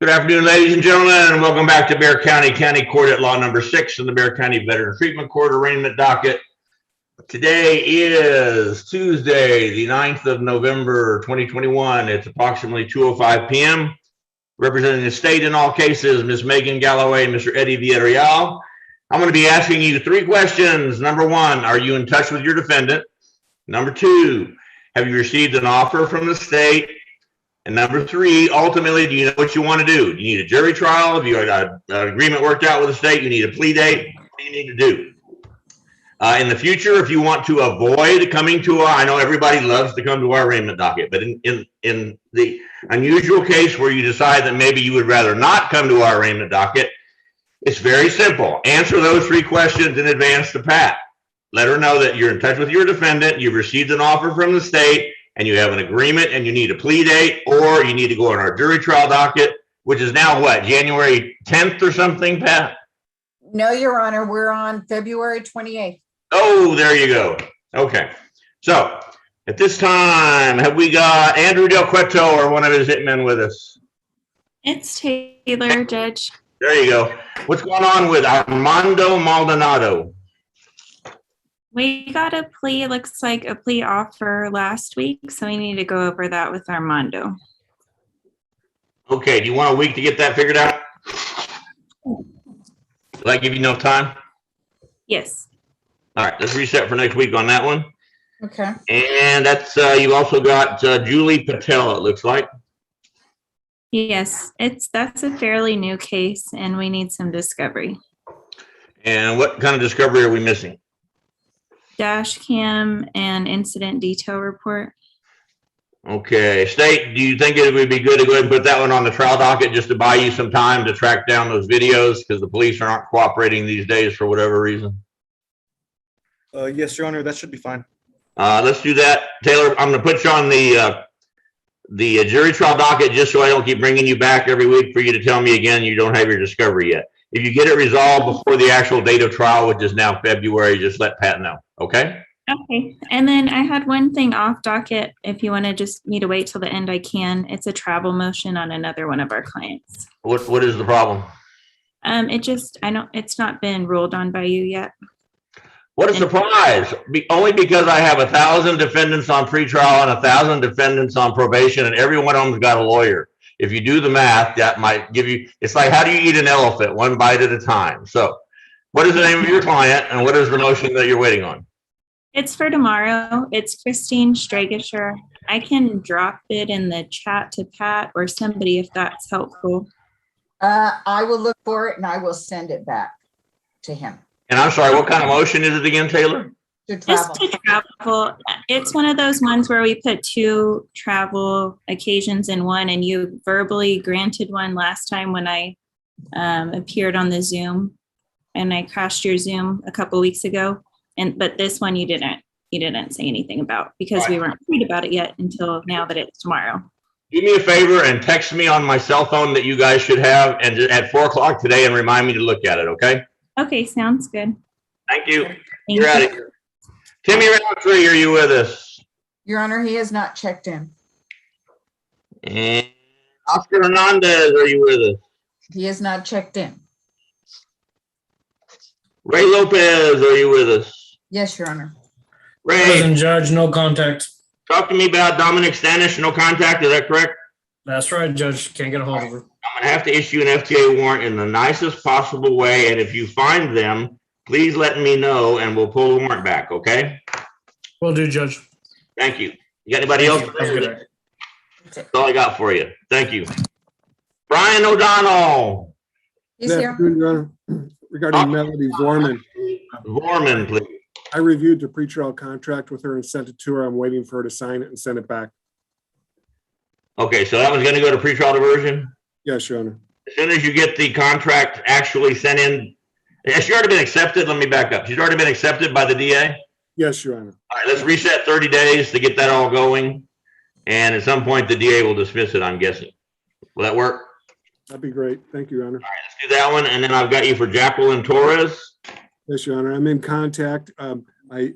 Good afternoon, ladies and gentlemen, and welcome back to Bexar County Court at Law number 6 in the Bexar County Veteran Treatment Court Arraignment Docket. Today is Tuesday, the 9th of November, 2021. It's approximately 2:05 p.m. Representing the state in all cases, Ms. Megan Galloway and Mr. Eddie Villarreal. I'm going to be asking you 3 questions. Number 1, are you in touch with your defendant? Number 2, have you received an offer from the state? And number 3, ultimately, do you know what you want to do? Do you need a jury trial? Have you got an agreement worked out with the state? You need a plea date? What do you need to do? In the future, if you want to avoid coming to I know everybody loves to come to our arraignment docket, but in the unusual case where you decide that maybe you would rather not come to our arraignment docket, it's very simple. Answer those 3 questions in advance to Pat. Let her know that you're in touch with your defendant, you've received an offer from the state, and you have an agreement and you need a plea date, or you need to go on our jury trial docket, which is now what, January 10th or something, Pat? No, Your Honor, we're on February 28th. Oh, there you go. Okay. So at this time, have we got Andrew Del Cueto or one of his hitmen with us? It's Taylor, Judge. There you go. What's going on with Armando Maldonado? We got a plea, looks like a plea offer last week, so we need to go over that with Armando. Okay, do you want a week to get that figured out? Will that give you enough time? Yes. All right, let's reset for next week on that one. Okay. And that's, you've also got Julie Patel, it looks like. Yes, that's a fairly new case, and we need some discovery. And what kind of discovery are we missing? Dash cam and incident detail report. Okay, State, do you think it would be good to go ahead and put that one on the trial docket just to buy you some time to track down those videos because the police aren't cooperating these days for whatever reason? Yes, Your Honor, that should be fine. Let's do that. Taylor, I'm going to put you on the jury trial docket just so I don't keep bringing you back every week for you to tell me again you don't have your discovery yet. If you get it resolved before the actual date of trial, which is now February, just let Pat know, okay? Okay, and then I had one thing off docket. If you want to just me to wait till the end, I can. It's a travel motion on another one of our clients. What is the problem? It's not been ruled on by you yet. What a surprise. Only because I have 1,000 defendants on pretrial and 1,000 defendants on probation, and every one of them's got a lawyer. If you do the math, that might give you, it's like, how do you eat an elephant? One bite at a time. So what is the name of your client and what is the motion that you're waiting on? It's for tomorrow. It's Christine Stragischer. I can drop it in the chat to Pat or somebody if that's helpful. I will look for it and I will send it back to him. And I'm sorry, what kind of motion is it again, Taylor? To travel. Just to travel. It's one of those ones where we put 2 travel occasions in one, and you verbally granted one last time when I appeared on the Zoom, and I crashed your Zoom a couple weeks ago. But this one you didn't say anything about because we weren't worried about it yet until now that it's tomorrow. Do me a favor and text me on my cell phone that you guys should have and at 4 o'clock today and remind me to look at it, okay? Okay, sounds good. Thank you. Thank You're out of here. Timmy Roundtree, are you with us? Your Honor, he has not checked in. And Oscar Hernandez, are you with us? He has not checked in. Ray Lopez, are you with us? Yes, Your Honor. Ray, Present, Judge, no contact. talk to me about Dominic Stanish, no contact, is that correct? That's right, Judge. Can't get a hold of her. I'm gonna have to issue an FTA warrant in the nicest possible way, and if you find them, please let me know and we'll pull the warrant back, okay? Will do, Judge. Thank you. You got anybody else? Have a good day. That's all I got for you. Thank you. Brian O'Donnell. He's Good here. afternoon, Your Honor. Regarding Melody Vorman, Vorman, please. I reviewed the pretrial contract with her and sent it to her. I'm waiting for her to sign it and send it back. Okay, so that one's gonna go to pretrial diversion? Yes, Your Honor. As soon as you get the contract actually sent in, has she already been accepted? Let me back up. She's already been accepted by the DA? Yes, Your Honor. All right, let's reset 30 days to get that all going. And at some point, the DA will dismiss it, I'm guessing. Will that work? That'd be great. Thank you, Your Honor. Let's do that one. And then I've got you for Jacqueline Torres. Yes, Your Honor. I'm in contact. I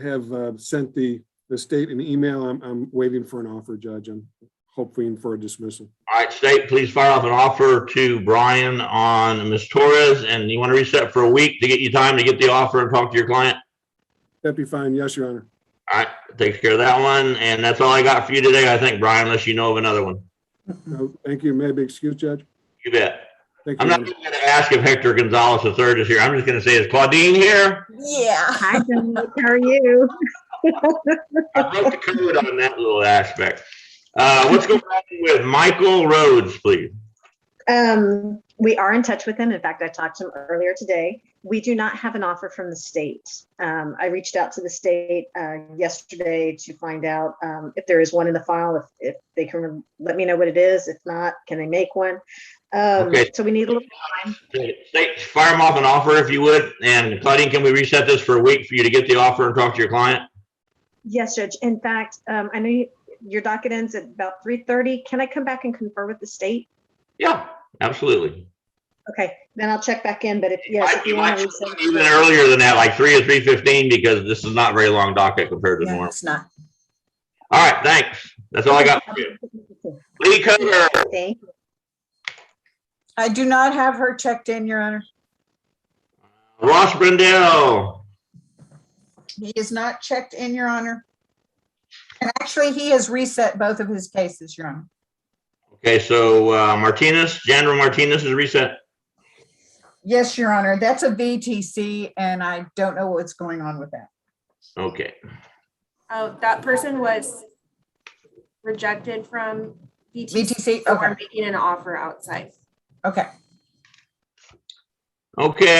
have sent the state an email. I'm waiting for an offer, Judge. hoping for a dismissal. All right, State, please fire off an offer to Brian on Ms. Torres, and you want to reset for a week to get you time to get the offer and talk to your client? That'd be fine. Yes, Your Honor. All right, takes care of that one, and that's all I got for you today, I think, Brian, unless you know of another one. No, thank you. May I be excused, Judge? You bet. Thank I'm you. not Your even going to ask if Hector Gonzalez III is here. I'm just going to say, is Claudine here? Yeah. Hi, Dominic. How are you? I broke the code on that little aspect. What's going on with Michael Rhodes, please? We are in touch with him. In fact, I talked to him earlier today. We do not have an offer from the state. I reached out to the state yesterday to find out if there is one in the file, if they can let me know what it is. If not, can they make one? Okay. So we need a little time. State, fire him off an offer if you would. And Claudine, can we reset this for a week for you to get the offer and talk to your client? Yes, Judge. In fact, I know your docket ends at about 3:30. Can I come back and confer with the state? Yeah, absolutely. Okay, then I'll check back in. But if You you might want to reset even earlier than that, like 3 or 3:15, because this is not very long docket compared to Yeah, normal. it's not. All right, thanks. That's all I got for you. Lee Coder. Thank you. I do not have her checked in, Your Honor. Ross Brindell. He is not checked in, Your Honor. And actually, he has reset both of his cases, Your Honor. Okay, so Martinez, General Martinez is reset. Yes, Your Honor. That's a VTC, and I don't know what's going on with that. Okay. That person was rejected from VTC. VTC, So we're okay, making an offer outside. okay. Okay.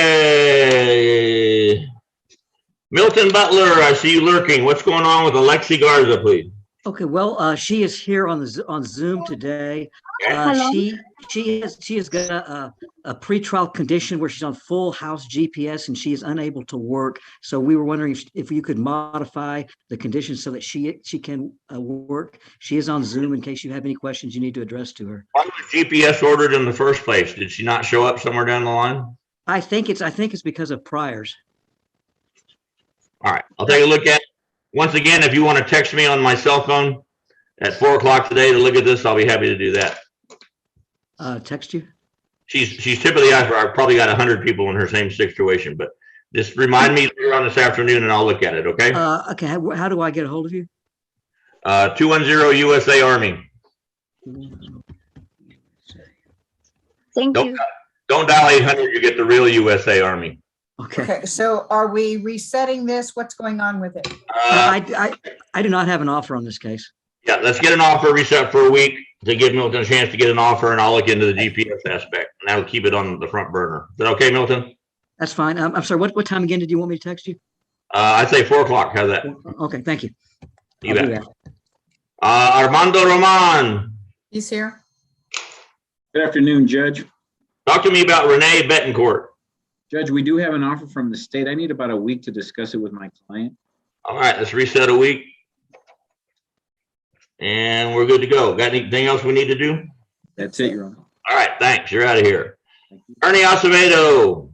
Milton Butler, I see you lurking. What's going on with Alexi Garza, please? Okay, well, she is here on Zoom today. Hello. She has got a pretrial condition where she's on full house GPS and she is unable to work. So we were wondering if you could modify the conditions so that she can work. She is on Zoom in case you have any questions you need to address to her. Why was GPS ordered in the first place? Did she not show up somewhere down the line? I think it's because of priors. All right, I'll take a look at it. Once again, if you want to text me on my cell phone at 4 o'clock today to look at this, I'll be happy to do that. Text you? She's tip of the iceberg. I've probably got 100 people in her same situation, but just remind me later on this afternoon and I'll look at it, okay? Okay, how do I get a hold of you? 210 USA Army. Thank Don't, you. don't dial 800, you get the real USA Army. Okay. Okay, so are we resetting this? What's going on with it? I do not have an offer on this case. Yeah, let's get an offer reset for a week to give Milton a chance to get an offer, and I'll look into the GPS aspect, and that'll keep it on the front burner. Is that okay, Milton? That's fine. I'm sorry, what time again did you want me to text you? I'd say 4 o'clock. How's that? Okay, thank you. You I'll do bet. that. Armando Roman, He's here. Good afternoon, Judge. talk to me about Renee Betancourt. Judge, we do have an offer from the state. I need about a week to discuss it with my client. All right, let's reset a week. And we're good to go. Got anything else we need to do? That's it, Your Honor. All right, thanks. You're out of here. Ernie Acevedo.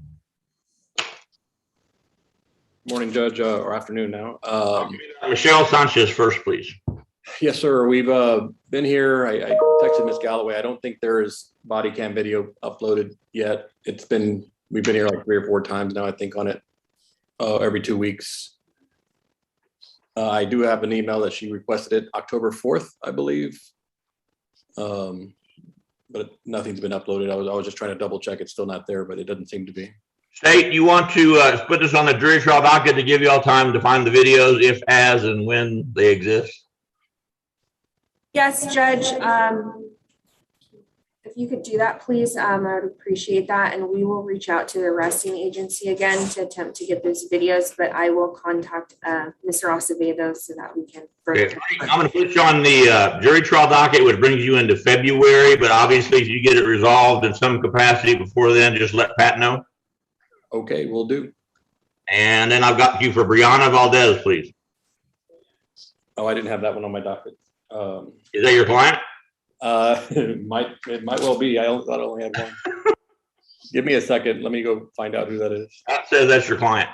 Morning, Judge, or afternoon now. Michelle Sanchez first, please. Yes, sir. We've been here. I texted Ms. Galloway. I don't think there is body cam video uploaded yet. We've been here like 3 or 4 times now, I think, on it every 2 weeks. I do have an email that she requested it October 4th, I believe. But nothing's been uploaded. I was just trying to double check. It's still not there, but it doesn't seem to be. State, you want to put this on the jury trial docket to give you all time to find the videos if, as, and when they exist? Yes, Judge. If you could do that, please, I would appreciate that. And we will reach out to the arresting agency again to attempt to get those videos, but I will contact Mr. Acevedo so that we can. Okay. I'm going to put you on the jury trial docket, which brings you into February, but obviously if you get it resolved in some capacity before then, just let Pat know. Okay, will do. And then I've got you for Brianna Valdez, please. Oh, I didn't have that one on my docket. Is that your client? It might well be. I only had one. Give me a second. Let me go find out who that is. That says that's your client.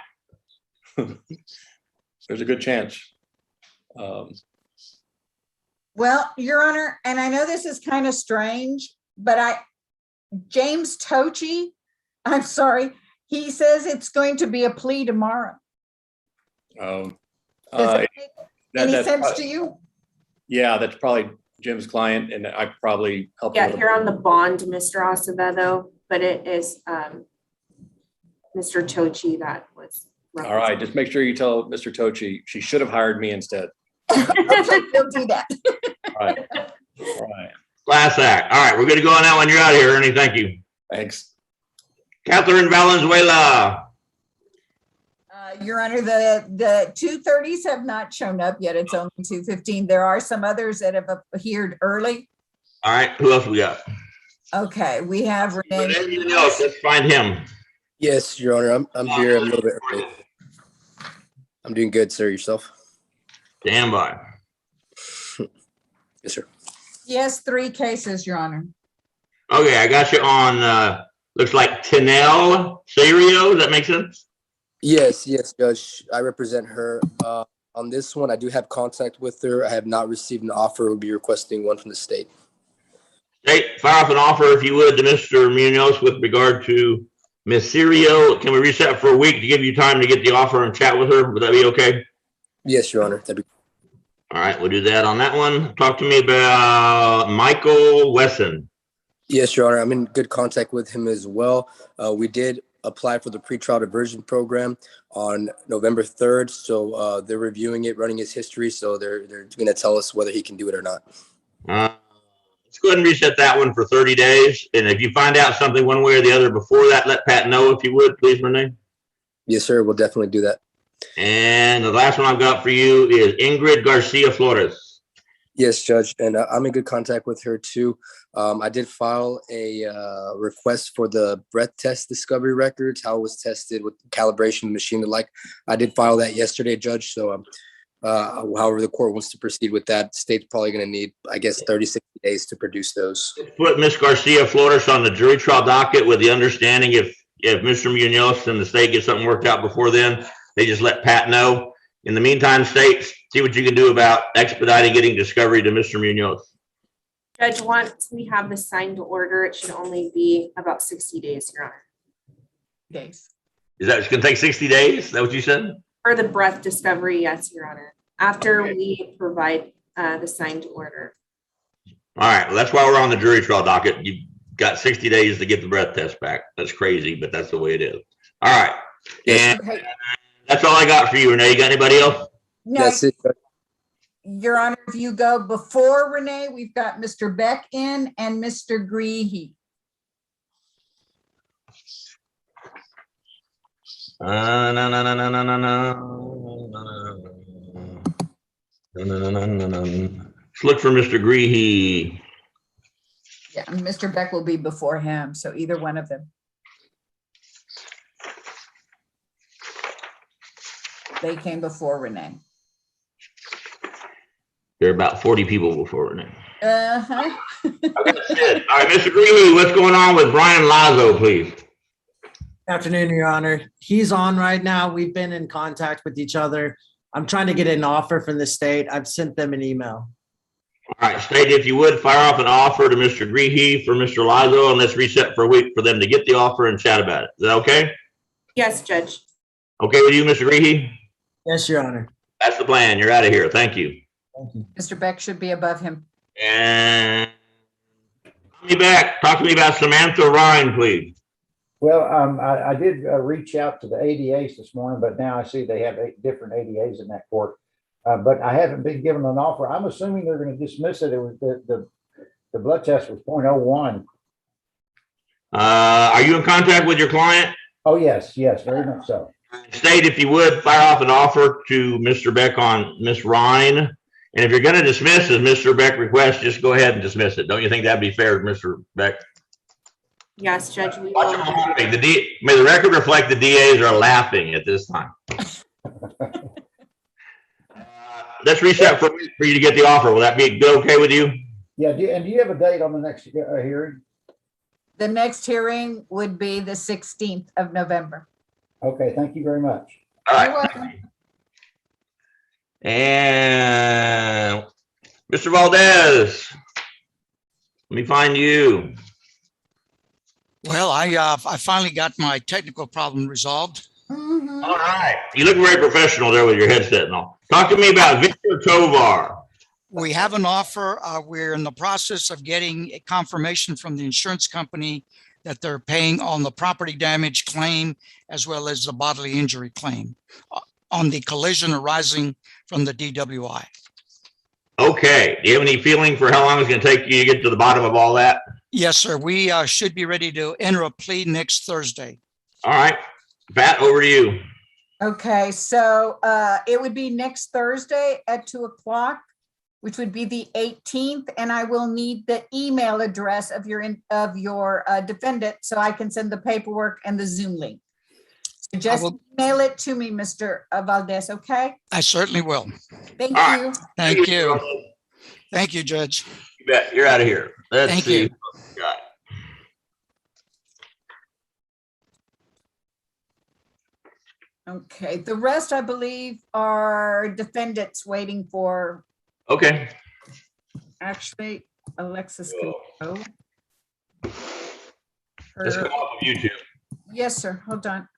There's a good chance. Well, Your Honor, and I know this is kind of strange, but James Tochi, I'm sorry, he says it's going to be a plea tomorrow. Does that make any sense to you? Yeah, that's probably Jim's client, and I probably helped. Yeah, here on the bond, Mr. Acevedo, but it is Mr. Tochi that was. All right, just make sure you tell Mr. Tochi she should have hired me instead. Okay, we'll do that. All right. All right. Class act. All right, we're good to go on that one. You're out of here, Ernie. Thank you. Thanks. Catherine Valenzuela. Your Honor, the 230s have not shown up yet. It's only 2:15. There are some others that have appeared early. All right, who else we got? Okay, we have Renee. Anything else? Let's find him. Yes, Your Honor, I'm here. I'm a little bit early. I'm doing good, sir. Yourself? Stand by. Yes, sir. Yes, 3 cases, Your Honor. Okay, I got you on, looks like Tanel Serio. Does that make sense? Yes, Judge. I represent her. On this one, I do have contact with her. I have not received an offer. We'll be requesting one from the state. State, fire off an offer, if you would, to Mr. Munoz with regard to Ms. Serio. Can we reset for a week to give you time to get the offer and chat with her? Would that be okay? Yes, Your Honor. That'd be. All right, we'll do that on that one. Talk to me about Michael Wesson. Yes, Your Honor. I'm in good contact with him as well. We did apply for the pretrial diversion program on November 3rd. So they're reviewing it, running his history. So they're going to tell us whether he can do it or not. Let's go ahead and reset that one for 30 days. And if you find out something one way or the other before that, let Pat know if you would, please, Renee. Yes, sir. We'll definitely do that. And the last one I've got for you is Ingrid Garcia Flores. Yes, Judge. And I'm in good contact with her too. I did file a request for the breath test discovery records, how it was tested with calibration machine and like. I did file that yesterday, Judge. So however the court wants to proceed with that, state's probably going to need, I guess, 36 days to produce those. Put Ms. Garcia Flores on the jury trial docket with the understanding if Mr. Munoz and the state get something worked out before then, they just let Pat know. In the meantime, states, see what you can do about expediting getting discovery to Mr. Munoz. Judge, once we have the signed order, it should only be about 60 days, Your Honor. Days. Is that it's going to take 60 days? Is that what you said? For the breath discovery, yes, Your Honor. After we provide the signed order. All right. Well, that's why we're on the jury trial docket. You've got 60 days to get the breath test back. That's crazy, but that's the way it is. All right. And that's all I got for you, Renee. You got anybody else? No, That's it, Judge. Your Honor, if you go before Renee, we've got Mr. Beck in and Mr. Greehey. Let's look for Mr. Greehey. Yeah, and Mr. Beck will be before him, so either one of them. They came before Renee. There are about 40 people before Renee. Uh-huh. All right, Mr. Greeley, what's going on with Brian Lazo, please? Afternoon, Your Honor. He's on right now. We've been in contact with each other. I'm trying to get an offer from the state. I've sent them an email. All right, state, if you would, fire off an offer to Mr. Greehey for Mr. Lazo, and let's reset for a week for them to get the offer and chat about it. Is that okay? Yes, Judge. Okay with you, Mr. Greehey? Yes, Your Honor. That's the plan. You're out of here. Thank you. Thank you. Mr. Beck should be above him. And talk to me about Samantha Ryan, please. Well, I did reach out to the ADAs this morning, but now I see they have 8 different ADAs in that court. But I haven't been given an offer. I'm assuming they're going to dismiss it. It was the blood test was 0.01. Are you in contact with your client? Oh, yes, very much so. State, if you would, fire off an offer to Mr. Beck on Miss Ryan. And if you're going to dismiss, as Mr. Beck requests, just go ahead and dismiss it. Don't you think that'd be fair, Mr. Beck? Yes, Judge. We May will. the record reflect the DAs are laughing at this time. Let's reset for you to get the offer. Will that be okay with you? Yeah, do you have a date on the next hearing? The next hearing would be the 16th of November. Okay, thank you very much. All You're right. welcome. And Mr. Valdez. Let me find you. Well, I finally got my technical problem resolved. Mhm. All right. You look very professional there with your headset and all. Talk to me about Victor Tovar. We have an offer. We're in the process of getting a confirmation from the insurance company that they're paying on the property damage claim as well as the bodily injury claim on the collision arising from the DWI. Okay. Do you have any feeling for how long it's going to take you to get to the bottom of all that? Yes, sir. We should be ready to enter a plea next Thursday. All right. Pat, over to you. Okay, so it would be next Thursday at 2:00, which would be the 18th, and I will need the email address of your defendant so I can send the paperwork and the Zoom link. So just email it to me, Mr. Valdez, okay? I certainly will. Thank All right. you. Thank you. Thank you, Judge. You bet. You're out of here. Let's Thank see. you. what we got. Okay, the rest, I believe, are defendants waiting for, Okay. actually, Alexis can go. Let's Her- come off of YouTube. Yes, sir, hold on.